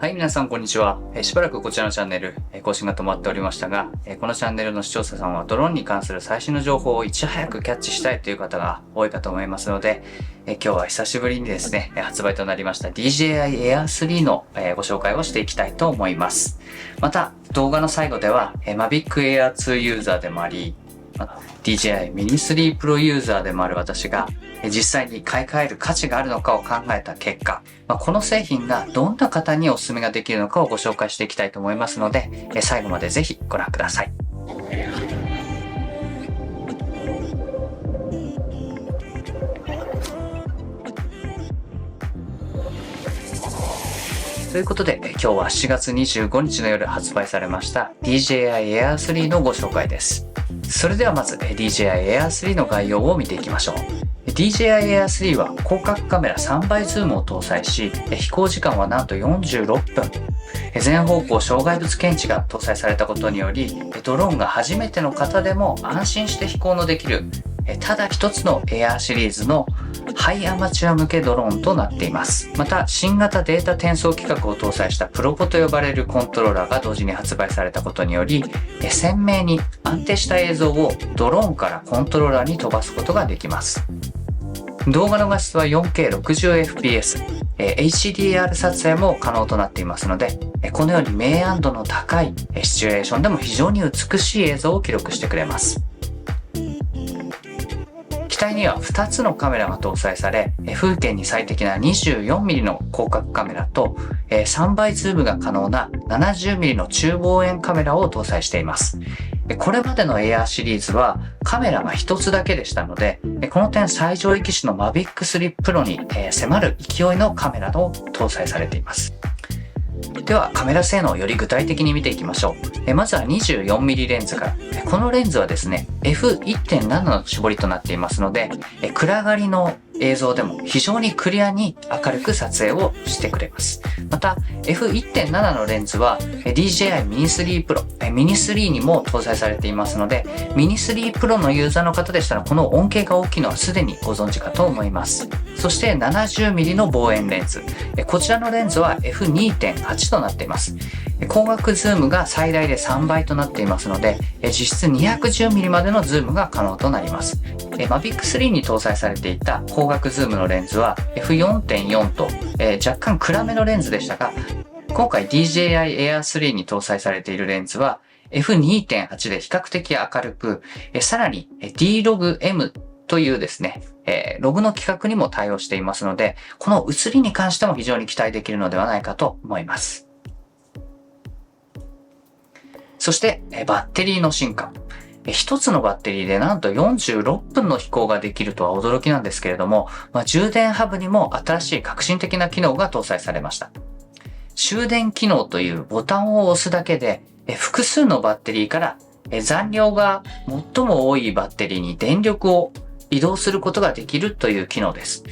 はい、皆さんこんにちは。しばらくこちらのチャンネル、更新が止まっておりましたが、このチャンネルの視聴者さんはドローンに関する最新の情報をいち早くキャッチしたいという方が多いかと思いますので、今日は久しぶりにですね、発売となりました DJI Air 3のご紹介をしていきたいと思います。また、動画の最後では Mavic Air 2ユーザーでもあり、DJI Mini 3 Pro ユーザーでもある私が実際に買い替える価値があるのかを考えた結果、この製品がどんな方にお勧めができるのかをご紹介していきたいと思いますので、最後までぜひご覧ください。ということで、今日は7月25日の夜発売されました DJI Air 3のご紹介です。それではまず DJI Air 3の概要を見ていきましょう。DJI Air 3は広角カメラ3倍ズームを搭載し、飛行時間はなんと46分。全方向障害物検知が搭載されたことにより、ドローンが初めての方でも安心して飛行のできる、ただ一つの Air シリーズのハイアマチュア向けドローンとなっています。また、新型データ転送規格を搭載したプロポと呼ばれるコントローラーが同時に発売されたことにより、鮮明に安定した映像をドローンからコントローラーに飛ばすことができます。動画の画質は 4K60fps、HDR 撮影も可能となっていますので、このように明暗度の高いシチュエーションでも非常に美しい映像を記録してくれます。機体には2つのカメラが搭載され、風景に最適な 24mm の広角カメラと、3倍ズームが可能な 70mm の中望遠カメラを搭載しています。これまでの Air シリーズはカメラが1つだけでしたので、この点最上位機種の Mavic 3 Pro に迫る勢いのカメラを搭載されています。ではカメラ性能をより具体的に見ていきましょう。まずは 24mm レンズから。このレンズはですね F1.7 の絞りとなっていますので、暗がりの映像でも非常にクリアに明るく撮影をしてくれます。また F1.7 のレンズは DJI Mini 3 Pro、Mini 3にも搭載されていますので、Mini 3 Pro のユーザーの方でしたらこの恩恵が大きいのはすでにご存知かと思います。そして 70mm の望遠レンズ。こちらのレンズは F2.8 となっています。光学ズームが最大で3倍となっていますので、実質 210mm までのズームが可能となります。Mavic 3に搭載されていた光学ズームのレンズは F4.4 と、若干暗めのレンズでしたが、今回 DJI Air 3に搭載されているレンズは F2.8 で比較的明るく、さらに D-Log-M というですね、ログの規格にも対応していますので、この写りに関しても非常に期待できるのではないかと思います。そして、バッテリーの進化。一つのバッテリーでなんと46分の飛行ができるとは驚きなんですけれども、充電ハブにも新しい革新的な機能が搭載されました。終電機能というボタンを押すだけで、複数のバッテリーから残量が最も多いバッテリーに電力を移動することができるという機能です。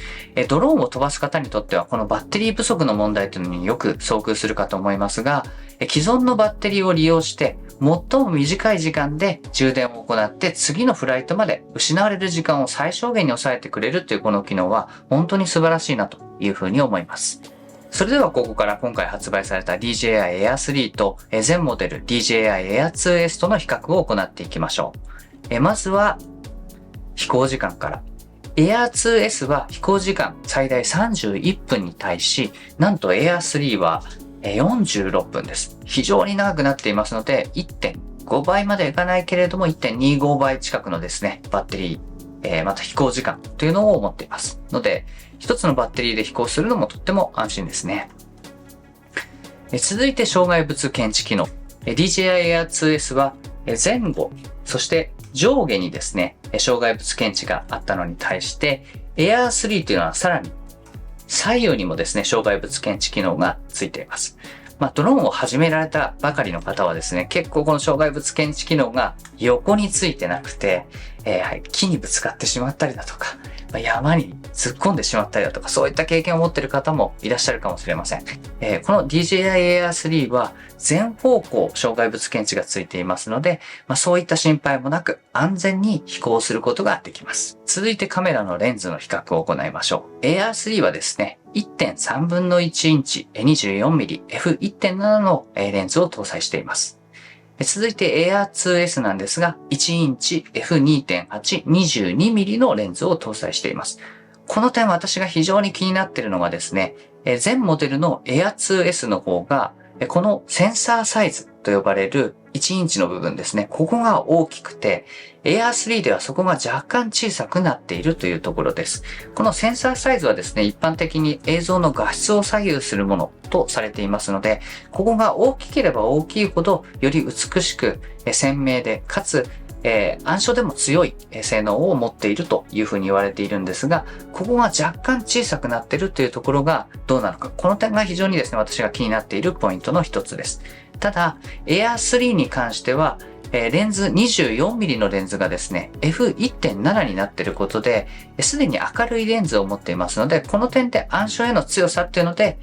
ドローンを飛ばす方にとってはこのバッテリー不足の問題というのによく遭遇するかと思いますが、既存のバッテリーを利用して最も短い時間で充電を行って次のフライトまで失われる時間を最小限に抑えてくれるというこの機能は本当に素晴らしいなというふうに思います。それではここから今回発売された DJI Air 3と全モデル DJI Air 2S との比較を行っていきましょう。まずは飛行時間から。Air 2S は飛行時間最大31分に対し、なんと Air 3は46分です。非常に長くなっていますので、1.5 倍までいかないけれども 1.25 倍近くのですね、バッテリー、また飛行時間というのを持っています。ので、一つのバッテリーで飛行するのもとっても安心ですね。続いて障害物検知機能。DJI Air 2S は前後、そして上下にですね、障害物検知があったのに対して、Air 3というのはさらに左右にもですね、障害物検知機能がついています。ドローンを始められたばかりの方はですね、結構この障害物検知機能が横についてなくて、木にぶつかってしまったりだとか、山に突っ込んでしまったりだとか、そういった経験を持っている方もいらっしゃるかもしれません。この DJI Air 3は全方向障害物検知がついていますので、そういった心配もなく安全に飛行することができます。続いてカメラのレンズの比較を行いましょう。Air 3はですね、1.3分の1インチ 24mm f1.7 のレンズを搭載しています。続いて Air2S なんですが、1インチ f2.8 22mm のレンズを搭載しています。この点私が非常に気になっているのがですね、全モデルの Air2S の方が、このセンサーサイズと呼ばれる1インチの部分ですね。ここが大きくて、Air3 ではそこが若干小さくなっているというところです。このセンサーサイズはですね、一般的に映像の画質を左右するものとされていますので、ここが大きければ大きいほど、より美しく鮮明で、かつ暗所でも強い性能を持っているというふうに言われているんですが、ここが若干小さくなっているというところがどうなのか。この点が非常にですね、私が気になっているポイントの一つです。ただ、Air3 に関しては、レンズ 24mm のレンズがですね、f1.7 になっていることで、すでに明るいレンズを持っていますので、この点で暗所への強さっていうので、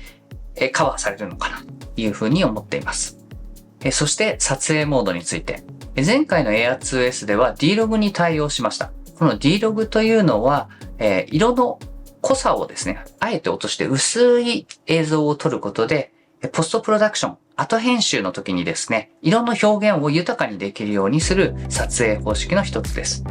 カバーされるのかなというふうに思っています。そして撮影モードについて。前回の Air2S では D-Log に対応しました。この D-Log というのは、色の濃さをですね、あえて落として薄い映像を撮ることで、ポストプロダクション、後編集の時にですね、色の表現を豊かにできるようにする撮影方式の一つです。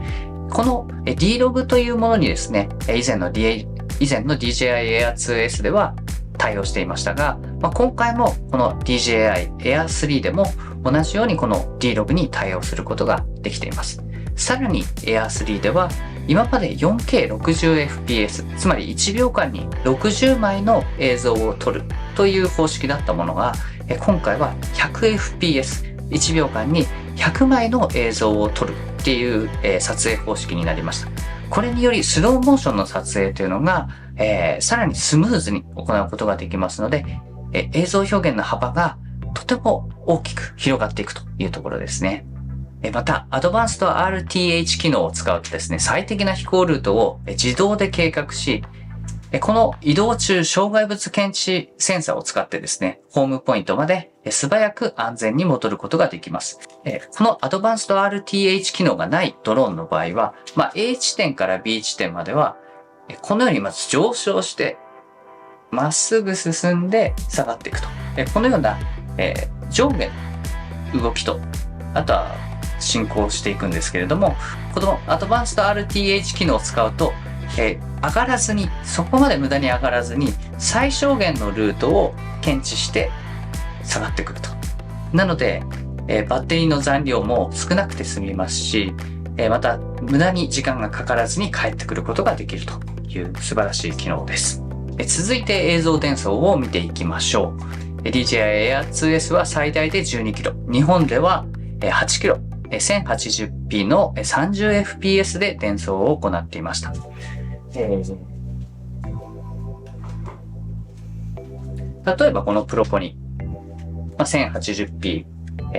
この D-Log というものにですね、以前の DJI Air2S では対応していましたが、今回もこの DJI Air3 でも同じようにこの D-Log に対応することができています。さらに Air3 では今まで 4K60fps、つまり1秒間に60枚の映像を撮るという方式だったものが、今回は 100fps、1秒間に100枚の映像を撮るっていう撮影方式になりました。これによりスローモーションの撮影というのが、さらにスムーズに行うことができますので、映像表現の幅がとても大きく広がっていくというところですね。また、アドバンスト RTH 機能を使うとですね、最適な飛行ルートを自動で計画し、この移動中障害物検知センサーを使ってですね、ホームポイントまで素早く安全に戻ることができます。このアドバンスト RTH 機能がないドローンの場合は、A 地点から B 地点までは、このようにまず上昇して、まっすぐ進んで下がっていくと。このような、上下の動きと、あとは進行していくんですけれども、このアドバンスト RTH 機能を使うと、上がらずに、そこまで無駄に上がらずに、最小限のルートを検知して下がってくると。なので、バッテリーの残量も少なくて済みますし、また無駄に時間がかからずに帰ってくることができるという素晴らしい機能です。続いて映像伝送を見ていきましょう。DJI Air2S は最大で 12km、日本では 8km、1080p の 30fps で伝送を行っていました。例えばこのプロポニ、1080p、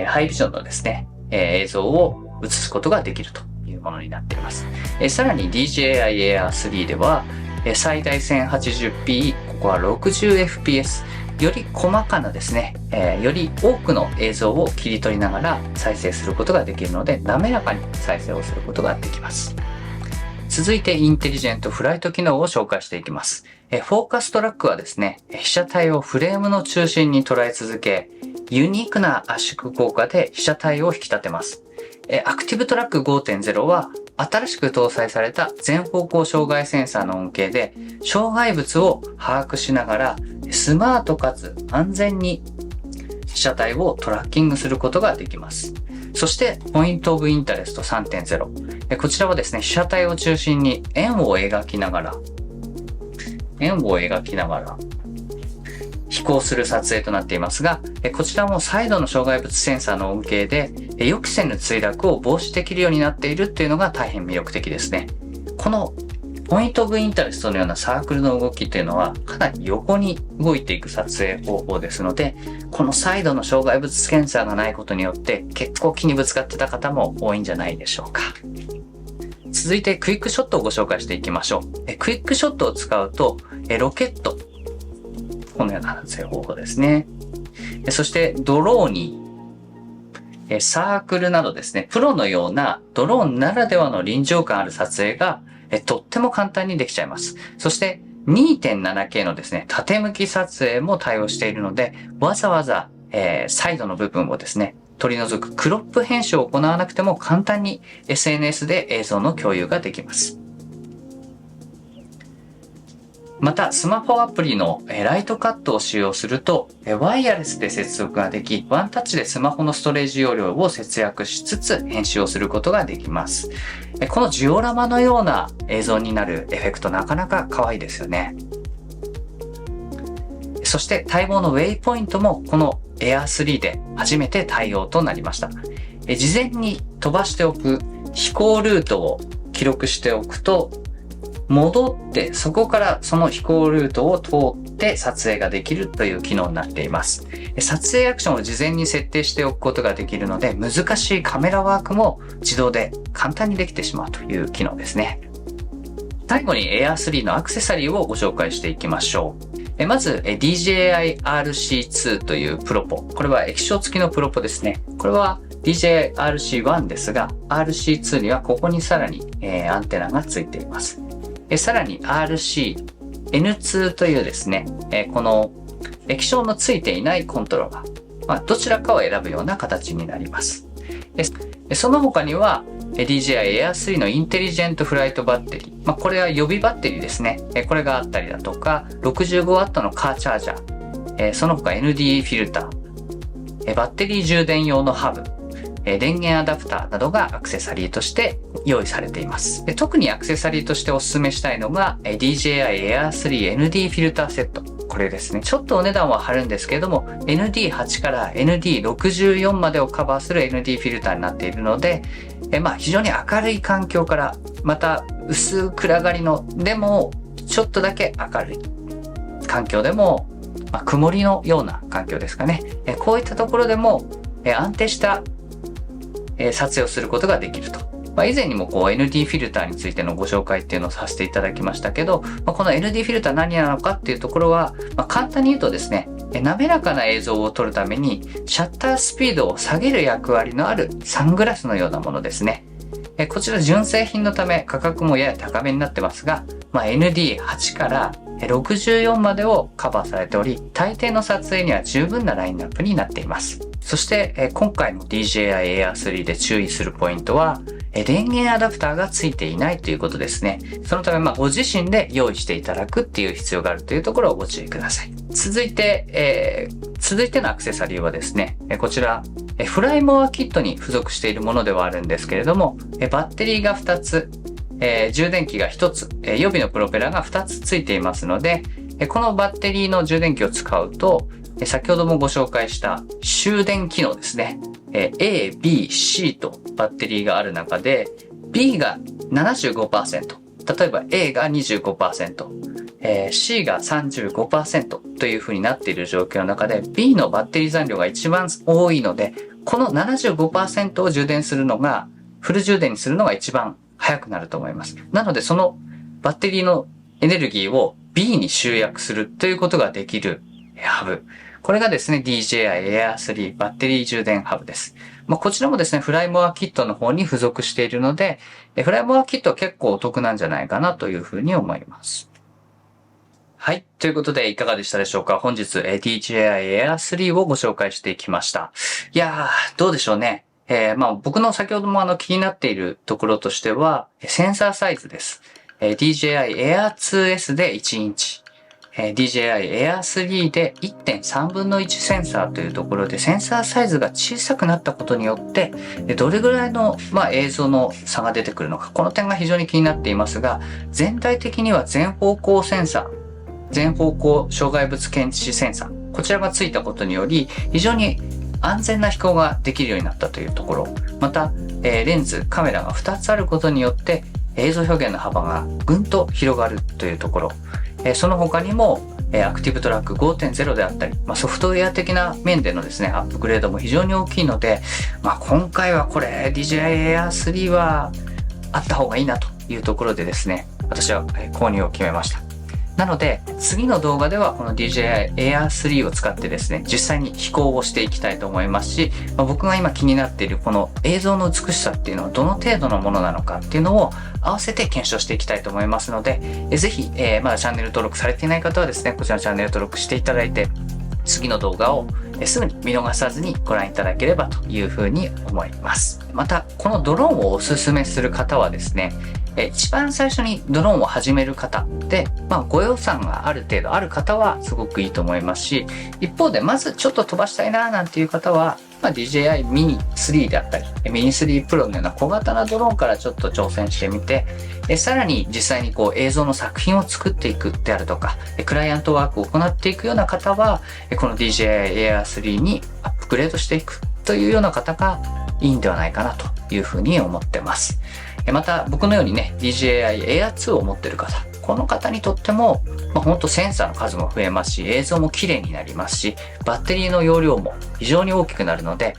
ハイビジョンのですね、映像を映すことができるというものになっています。さらに DJI Air3 では最大 1080p、ここは 60fps、より細かなですね、より多くの映像を切り取りながら再生することができるので、滑らかに再生をすることができます。続いてインテリジェントフライト機能を紹介していきます。フォーカストラックはですね、被写体をフレームの中心に捉え続け、ユニークな圧縮効果で被写体を引き立てます。アクティブトラック 5.0 は新しく搭載された全方向障害センサーの恩恵で障害物を把握しながらスマートかつ安全に被写体をトラッキングすることができます。そしてポイントオブインタレスト 3.0、 こちらはですね、被写体を中心に円を描きながら飛行する撮影となっていますが、こちらもサイドの障害物センサーの恩恵で予期せぬ墜落を防止できるようになっているっていうのが大変魅力的ですね。このポイントオブインタレストのようなサークルの動きっていうのはかなり横に動いていく撮影方法ですので、このサイドの障害物センサーがないことによって結構木にぶつかってた方も多いんじゃないでしょうか。続いてクイックショットをご紹介していきましょう。クイックショットを使うとロケット、このような撮影方法ですね。そしてドローニー、サークルなどですね、プロのようなドローンならではの臨場感ある撮影がとっても簡単にできちゃいます。そして 2.7K のですね、縦向き撮影も対応しているので、わざわざ、サイドの部分をですね、取り除くクロップ編集を行わなくても簡単に SNS で映像の共有ができます。また、スマホアプリのライトカットを使用すると、ワイヤレスで接続ができ、ワンタッチでスマホのストレージ容量を節約しつつ編集をすることができます。このジオラマのような映像になるエフェクトなかなか可愛いですよね。そして待望のウェイポイントもこの Air 3で初めて対応となりました。事前に飛ばしておく飛行ルートを記録しておくと、戻ってそこからその飛行ルートを通って撮影ができるという機能になっています。撮影アクションを事前に設定しておくことができるので、難しいカメラワークも自動で簡単にできてしまうという機能ですね。最後に Air 3のアクセサリーをご紹介していきましょう。まず DJI RC2 というプロポ。これは液晶付きのプロポですね。これは DJI RC1 ですが、RC2 にはここにさらにアンテナが付いています。さらに RC-N2 というですね、この液晶の付いていないコントローラー、どちらかを選ぶような形になります。その他には DJI Air 3のインテリジェントフライトバッテリー、これは予備バッテリーですね。これがあったりだとか、65W のカーチャージャー、その他 ND フィルター、バッテリー充電用のハブ、電源アダプターなどがアクセサリーとして用意されています。特にアクセサリーとしてお勧めしたいのが DJI Air 3 ND フィルターセット。これですね。ちょっとお値段は張るんですけれども、ND8 から ND64 までをカバーする ND フィルターになっているので、非常に明るい環境から、また薄暗がりの、でもちょっとだけ明るい環境でも、曇りのような環境ですかね。こういったところでも安定した撮影をすることができると。以前にもND フィルターについてのご紹介っていうのをさせていただきましたけど、この ND フィルター何なのかっていうところは、簡単に言うとですね、滑らかな映像を撮るためにシャッタースピードを下げる役割のあるサングラスのようなものですね。こちら純正品のため価格もやや高めになってますが、ND8 から64までをカバーされており、大抵の撮影には十分なラインナップになっています。そして今回の DJI Air 3で注意するポイントは、電源アダプターが付いていないということですね。そのためご自身で用意していただくっていう必要があるというところをご注意ください。続いてのアクセサリーはですね、こちらフライモアキットに付属しているものではあるんですけれども、バッテリーが2つ、充電器が1つ、予備のプロペラが2つ付いていますので、このバッテリーの充電器を使うと、先ほどもご紹介した終電機能ですね。A、B、C とバッテリーがある中で、B が 75%、例えば A が 25%、C が 35% という風になっている状況の中で、B のバッテリー残量が一番多いので、この 75% を充電するのが、フル充電にするのが一番早くなると思います。なので、そのバッテリーのエネルギーを B に集約するということができるハブ。これがですね、DJI Air 3バッテリー充電ハブです。こちらもですね、フライモアキットの方に付属しているので、フライモアキットは結構お得なんじゃないかなというふうに思います。はい。ということで、いかがでしたでしょうか？本日、DJI Air 3をご紹介していきました。いやー、どうでしょうね。僕の先ほども気になっているところとしては、センサーサイズです。DJI Air 2S で1インチ。DJI Air 3で 1.3 分の1センサーというところでセンサーサイズが小さくなったことによってどれぐらいの映像の差が出てくるのか、この点が非常に気になっていますが、全体的には全方向センサー、全方向障害物検知センサー、こちらがついたことにより非常に安全な飛行ができるようになったというところ、またレンズ、カメラが2つあることによって映像表現の幅がぐんと広がるというところ、その他にもアクティブトラック 5.0 であったり、ソフトウェア的な面でのですね、アップグレードも非常に大きいので、今回はこれ DJI Air 3はあった方がいいなというところでですね、私は購入を決めました。なので、次の動画ではこの DJI Air 3を使ってですね、実際に飛行をしていきたいと思いますし、僕が今気になっているこの映像の美しさっていうのはどの程度のものなのかっていうのを合わせて検証していきたいと思いますので、ぜひ、まだチャンネル登録されていない方はですね、こちらのチャンネル登録していただいて、次の動画をすぐに見逃さずにご覧いただければというふうに思います。また、このドローンをおすすめする方はですね、一番最初にドローンを始める方で、ご予算がある程度ある方はすごくいいと思いますし、一方でまずちょっと飛ばしたいななんていう方は、DJI Mini 3であったり、Mini 3 Pro のような小型なドローンからちょっと挑戦してみて、さらに実際に映像の作品を作っていくであるとか、クライアントワークを行っていくような方は、この DJI Air 3にアップグレードしていくというような方がいいんではないかなというふうに思ってます。また僕のようにね、DJI Air 2を持っている方、この方にとっても、本当センサーの数も増えますし、映像も綺麗になりますし、バッテリーの容量も非常に大きくなるので、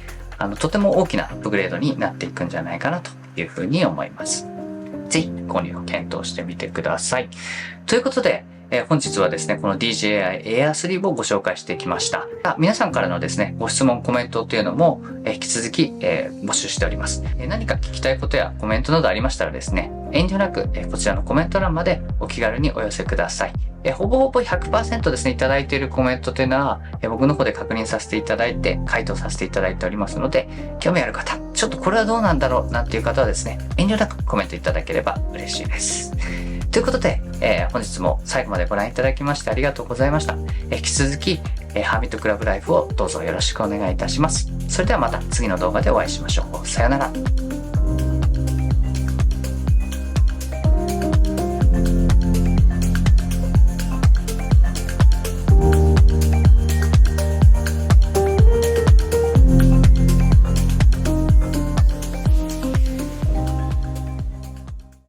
とても大きなアップグレードになっていくんじゃないかなというふうに思います。ぜひ購入を検討してみてください。ということで、本日はですね、この DJI Air 3をご紹介してきました。皆さんからのですね、ご質問、コメントというのも、引き続き、募集しております。何か聞きたいことやコメントなどありましたらですね、遠慮なく、こちらのコメント欄までお気軽にお寄せください。ほぼ 100% ですね、いただいているコメントというのは、僕の方で確認させていただいて、回答させていただいておりますので、興味ある方、ちょっとこれはどうなんだろうなんていう方はですね、遠慮なくコメントいただければ嬉しいです。ということで、本日も最後までご覧いただきましてありがとうございました。引き続き、ハーミットクラブライフをどうぞよろしくお願いいたします。それではまた次の動画でお会いしましょう。さよなら。